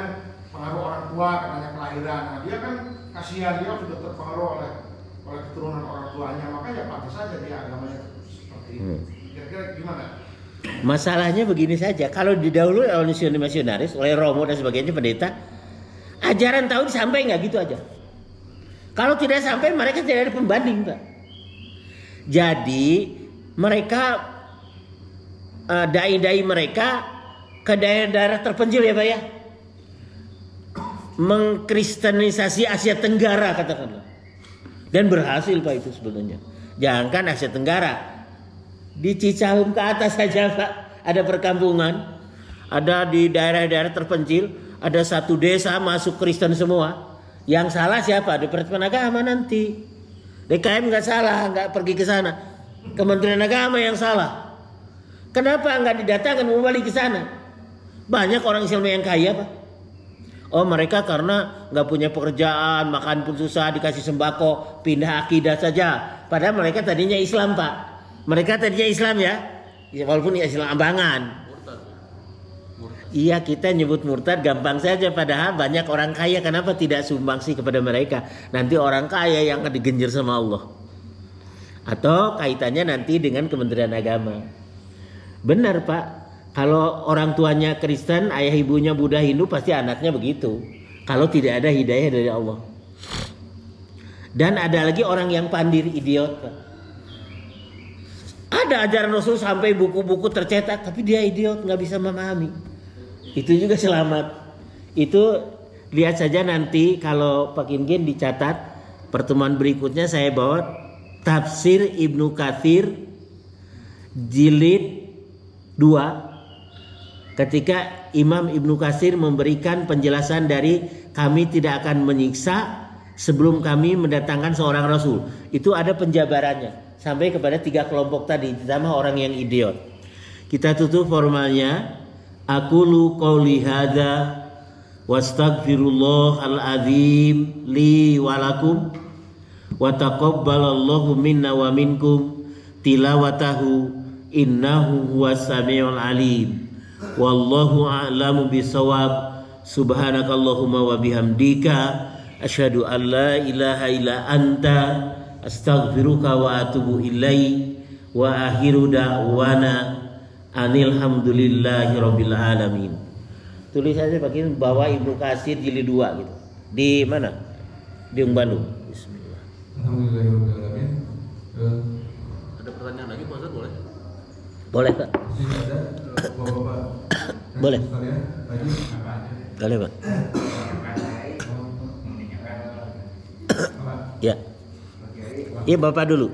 pengaruh orang tua katanya kelahiran. Nah, dia kan kasihan dia sudah terpengaruh oleh keturunan orang tuanya, makanya pantas saja dia agamanya seperti itu. Kira-kira gimana? Masalahnya begini saja, kalau didahului oleh misionaris, oleh Romo dan sebagainya pendeta, ajaran tahu sampai nggak gitu aja. Kalau tidak sampai mereka tidak ada pembanding, Pak. Jadi mereka dai-dai mereka ke daerah-daerah terpencil ya Pak ya, mengkristenisasi Asia Tenggara katakanlah, dan berhasil Pak itu sebenarnya. Jangankan Asia Tenggara, di Cicahem ke atas saja Pak ada perkampungan, ada di daerah-daerah terpencil, ada satu desa masuk Kristen semua. Yang salah siapa? Departemen Agama nanti. DKM nggak salah, nggak pergi ke sana. Kementerian Agama yang salah. Kenapa nggak didatangkan kembali ke sana? Banyak orang Islam yang kaya Pak. Oh mereka karena nggak punya pekerjaan, makan pun susah, dikasih sembako, pindah akidah saja. Padahal mereka tadinya Islam Pak. Mereka tadinya Islam ya, walaupun Islam ambangan. Iya, kita nyebut murtad gampang saja, padahal banyak orang kaya, kenapa tidak sumbangsi kepada mereka? Nanti orang kaya yang digenjer sama Allah. Atau kaitannya nanti dengan Kementerian Agama. Benar Pak, kalau orang tuanya Kristen, ayah ibunya Buddha, Hindu, pasti anaknya begitu. Kalau tidak ada hidayah dari Allah. Dan ada lagi orang yang pandir, idiot Pak. Ada ajaran Rasul sampai buku-buku tercetak, tapi dia idiot, nggak bisa memahami. Itu juga selamat. Itu lihat saja nanti kalau Pak Kinkin dicatat, pertemuan berikutnya saya bawa Tafsir Ibnu Katsir jilid 2, ketika Imam Ibnu Katsir memberikan penjelasan dari kami tidak akan menyiksa sebelum kami mendatangkan seorang Rasul. Itu ada penjabarannya sampai kepada 3 kelompok tadi, terutama orang yang idiot. Kita tutup formalnya. Aqulu qouli hadza wastaghfirullahal azim li wa lakum wa taqabbalallahu minna wa minkum tilawatahu innahu huwas samiul alim wallahu a'lamu bisawab. Subhanakallahumma wa bihamdika asyhadu an la ilaha illa anta astaghfiruka wa atubu ilaik wa akhiru da'wana anilhamdulillahi rabbil alamin. Tulis saja bagian bawah Ibnu Katsir jilid 2 gitu. Di mana? Di Bandung. Bismillah. Alhamdulillahirabbil alamin. Ada pertanyaan lagi Pak Ustaz, boleh? Boleh Pak. Sini ada Bapak-bapak. Boleh. Sekalian, lagi Boleh Pak. apa? Ya. Iya Bapak dulu.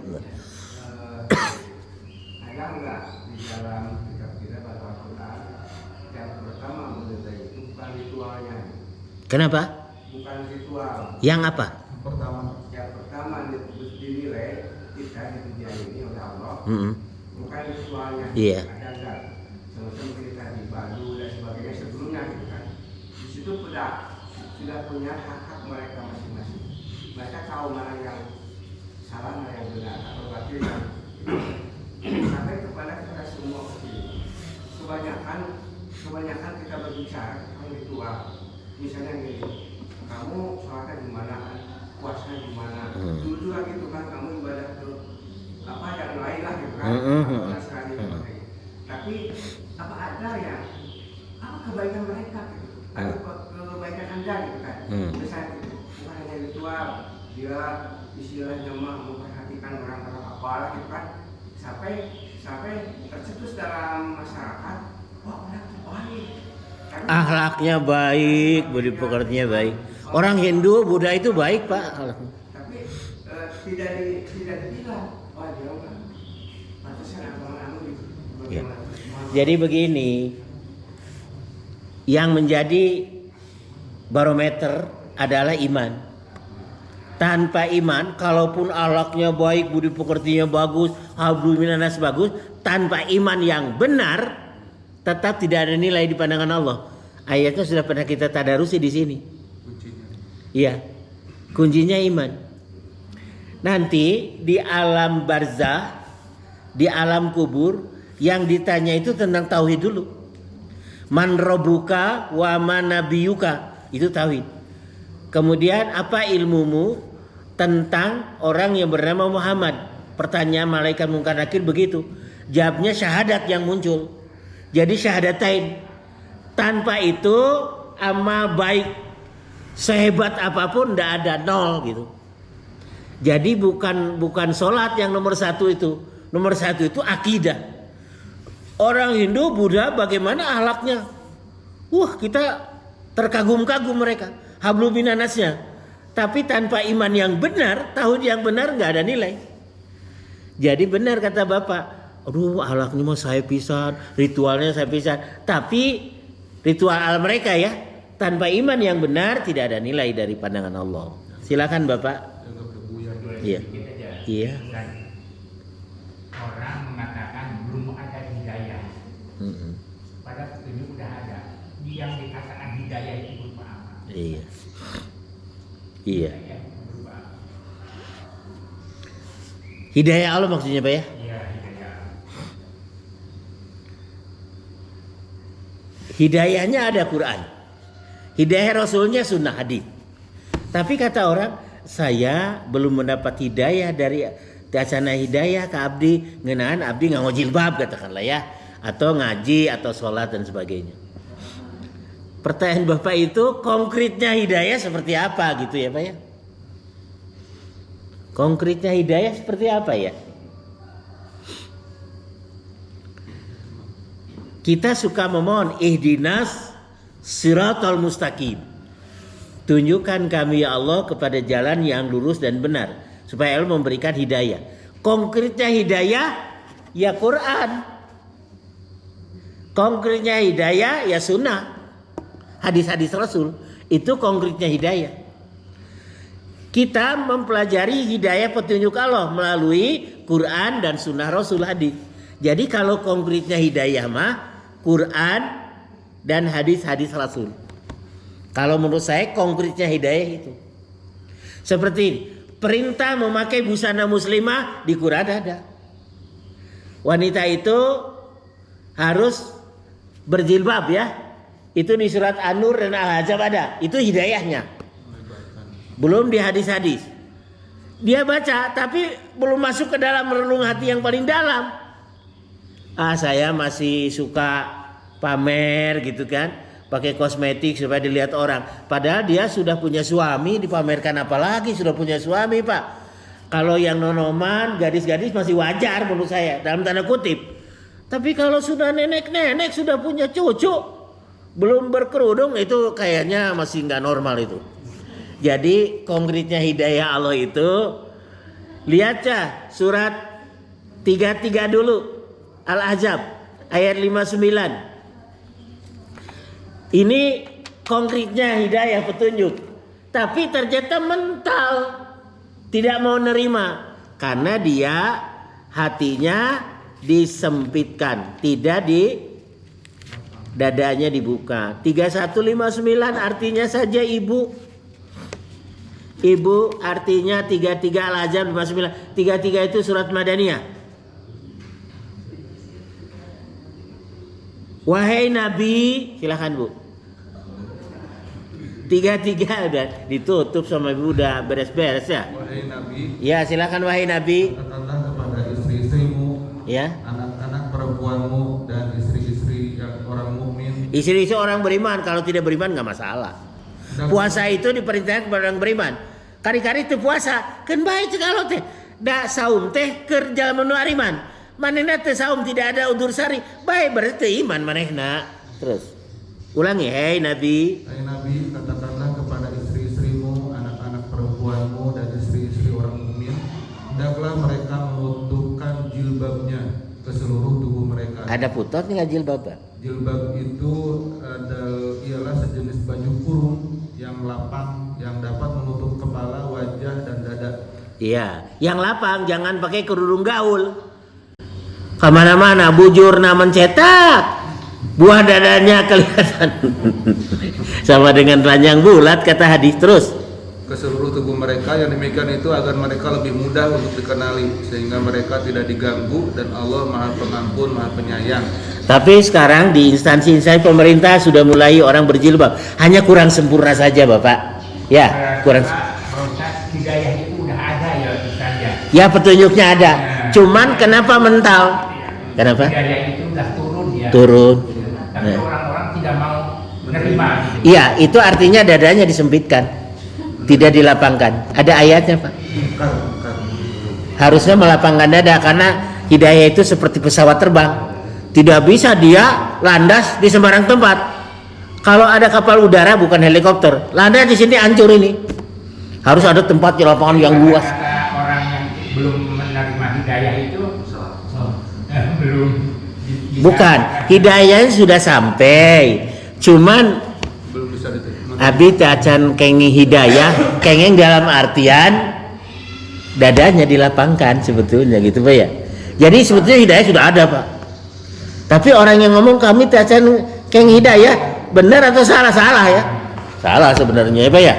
Ada enggak di dalam kitab kita pada Al-Quran yang pertama menurut itu bukan ritualnya, Kenapa? bukan ritual. Yang apa? Pertama, Yang pertama dinilai kita di dunia ini oleh Allah bukan ritualnya. Iya. Ada enggak semacam cerita di Badu dan sebagainya sebelumnya gitu kan? Di situ sudah punya hak mereka masing-masing. Mereka tahu mana yang salah, mana yang benar atau batil. Sampai kepada kita semua kecil. Kebanyakan kita berbicara tentang ritual. Misalnya gini, kamu sholatnya di mana, puasanya di mana. Dulu lagi itu kan kamu ibadah ke apa yang lain lah gitu kan. Nasrani sebagainya. Tapi apa ada ya? Apa kebaikan mereka gitu? Atau kebaikan Anda gitu kan? Misalnya gitu, bukan hanya ritual, dia istilahnya memperhatikan orang-orang apalah gitu kan. Sampai tercetus dalam masyarakat, wah orang baik. Akhlaknya baik, budi pekertinya baik. Orang Hindu, Buddha itu baik Pak. Tapi tidak dibilang, wah dia kan pantesan agama gitu. Ya. Jadi begini, yang menjadi barometer adalah iman. Tanpa iman, kalaupun akhlaknya baik, budi pekertinya bagus, hablum minanas bagus, tanpa iman yang benar, tetap tidak ada nilai di pandangan Allah. Ayatnya sudah pernah kita tadarusi di sini. kuncinya. Iya, kuncinya iman. Nanti di alam barzah, di alam kubur, yang ditanya itu tentang tauhid dulu. Man rabbuka wa man nabiyuka, itu tauhid. Kemudian apa ilmumu tentang orang yang bernama Muhammad? Pertanyaan malaikat Munkar Nakir begitu. Jawabnya syahadat yang muncul. Jadi syahadatain. Tanpa itu amal baik sehebat apapun tidak ada, nol gitu. Jadi bukan sholat yang nomor satu itu. Nomor satu itu akidah. Orang Hindu, Buddha bagaimana akhlaknya? Wah, kita terkagum-kagum mereka. Hablum minanasnya. Tapi tanpa iman yang benar, tauhid yang benar nggak ada nilai. Jadi benar kata Bapak, aduh akhlaknya mau saya pisan, ritualnya saya pisan. Tapi ritual mereka ya, tanpa iman yang benar tidak ada nilai dari pandangan Allah. Silakan Bapak. Iya. Iya. Orang mengatakan belum ada hidayah. Padahal ini udah ada. Yang dikatakan hidayah itu berupa apa? Iya. Iya. Hidayah Allah maksudnya Pak ya? Iya, hidayah. Hidayahnya ada Quran. Hidayah Rasulnya sunnah hadis. Tapi kata orang, saya belum mendapat hidayah dari dasana hidayah ke abdi ngeunaan abdi nganggo jilbab katakanlah ya, atau ngaji atau sholat dan sebagainya. Pertanyaan Bapak itu konkretnya hidayah seperti apa gitu ya Pak ya? Konkretnya hidayah seperti apa ya? Kita suka memohon ihdinas siratal mustaqim. Tunjukkan kami ya Allah kepada jalan yang lurus dan benar, supaya Allah memberikan hidayah. Konkretnya hidayah ya Quran. Konkretnya hidayah ya sunnah. Hadis-hadis Rasul itu konkretnya hidayah. Kita mempelajari hidayah petunjuk Allah melalui Quran dan sunnah Rasul hadis. Jadi kalau konkretnya hidayah mah Quran dan hadis-hadis Rasul. Kalau menurut saya konkretnya hidayah itu. Seperti ini, perintah memakai busana muslimah di Quran ada. Wanita itu harus berjilbab ya. Itu di surat An-Nur dan Al-Ahzab ada. Itu hidayahnya. Belum di hadis-hadis. Dia baca tapi belum masuk ke dalam relung hati yang paling dalam. Saya masih suka pamer gitu kan. Pakai kosmetik supaya dilihat orang. Padahal dia sudah punya suami, dipamerkan apalagi sudah punya suami Pak. Kalau yang nonoman, gadis-gadis masih wajar menurut saya, dalam tanda kutip. Tapi kalau sudah nenek-nenek, sudah punya cucu, belum berkerudung, itu kayaknya masih nggak normal itu. Jadi konkretnya hidayah Allah itu, lihat cah surat 33 dulu, Al-Ahzab ayat 59. Ini konkretnya hidayah petunjuk. Tapi ternyata mental. Tidak mau nerima. Karena dia hatinya disempitkan. Tidak di dadanya dibuka. 3159 artinya saja ibu. Ibu artinya 33 Al-Ahzab 59. 33 itu surat Madaniyah. Wahai Nabi, silakan Bu. 33 udah ditutup sama Ibu, udah beres-beres ya. Wahai Nabi, Ya silakan wahai Nabi. katakanlah kepada istri-istrimu, Ya. anak-anak perempuanmu dan istri-istri yang orang mukmin. Istri-istri orang beriman, kalau tidak beriman nggak masalah. Puasa itu diperintahkan kepada orang beriman. Kari-kari itu puasa, kan baik kalau teh. Da saum teh kerja menu ariman. Manehna teh saum tidak ada udur sari, baik berarti iman manehna. Terus ulangi, hei Nabi. Hai Nabi, katakanlah kepada istri-istrimu, anak-anak perempuanmu dan istri-istri orang mukmin, hendaklah mereka menutupkan jilbabnya ke seluruh tubuh mereka. Ada putot nih jilbab. Jilbab itu ialah sejenis baju kurung yang lapang yang dapat menutup kepala, wajah dan dada. Iya, yang lapang, jangan pakai kerudung gaul. Kemana-mana bujurna mencetak, buah dadanya kelihatan. Sama dengan ranjang bulat kata hadis. Terus Ke seluruh tubuh mereka, yang demikian itu agar mereka lebih mudah untuk dikenali, sehingga mereka tidak diganggu, dan Allah Maha Pengampun, Maha Penyayang. tapi sekarang di instansi pemerintah sudah mulai orang berjilbab, hanya kurang sempurna saja Bapak. Ya, kurang. Proses hidayah itu udah ada ya saja. Ya petunjuknya ada. Cuman kenapa mental? Kenapa? Hidayah itu udah turun ya. Turun. Tapi orang-orang tidak mau menerima. Gitu. Iya, itu artinya dadanya disempitkan, tidak dilapangkan. Ada ayatnya Pak. Harusnya melapangkan dada, karena hidayah itu seperti pesawat terbang. Tidak bisa dia landas di sembarang tempat. Kalau ada kapal udara bukan helikopter, landas di sini hancur ini. Harus ada tempat di lapangan yang luas. Kata orang yang belum menerima hidayah itu belum. Bukan, hidayahnya sudah sampai. Cuman Belum bisa diterima. abi tacan kengi hidayah, kengeng dalam artian dadanya dilapangkan sebetulnya gitu Pak ya. Jadi sebetulnya hidayah sudah ada Pak. Tapi orang yang ngomong kami tacan kengi hidayah, benar atau salah? Salah ya. Salah sebenarnya ya Pak ya.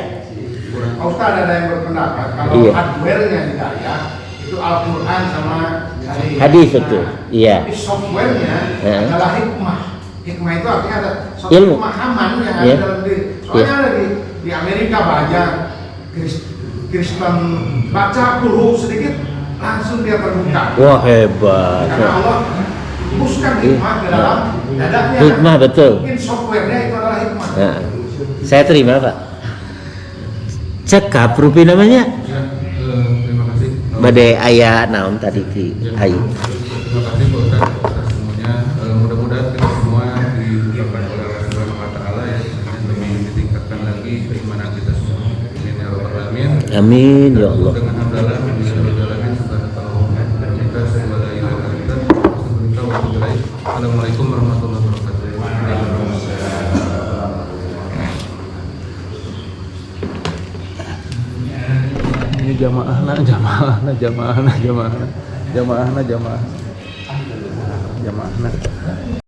Pak Ustaz ada yang berpendapat kalau Iya. hardware-nya hidayah itu Al-Quran sama Hadis betul. Iya. Tapi software-nya adalah hikmah. Hikmah itu artinya ada suatu Ilmu. pemahaman yang ada Iya. dalam diri. Soalnya ada di Amerika banyak Kristen baca huruf sedikit langsung dia terbuka. Wah hebat. Karena Allah hembuskan hikmah ke dalam dadanya. Hikmah betul. Mungkin softwarenya itu adalah hikmah. Nah, saya terima Pak. Cekap rupi namanya. Ya, terima kasih. Badai ayah naon tadi di ayu. Terima kasih Pak Ustaz atas semuanya. Mudah-mudahan kita semua diberikan oleh Allah Subhanahu wa taala ya lebih ditingkatkan lagi keimanan kita semua. Amin ya rabbal alamin. Amin ya Allah. Dengan hamdalah bisa berjalanin subhanallah dan kita semua la ilaha illa anta astaghfiruka wa atubu ilaik. Assalamualaikum warahmatullahi wabarakatuh. Ini jamaahna.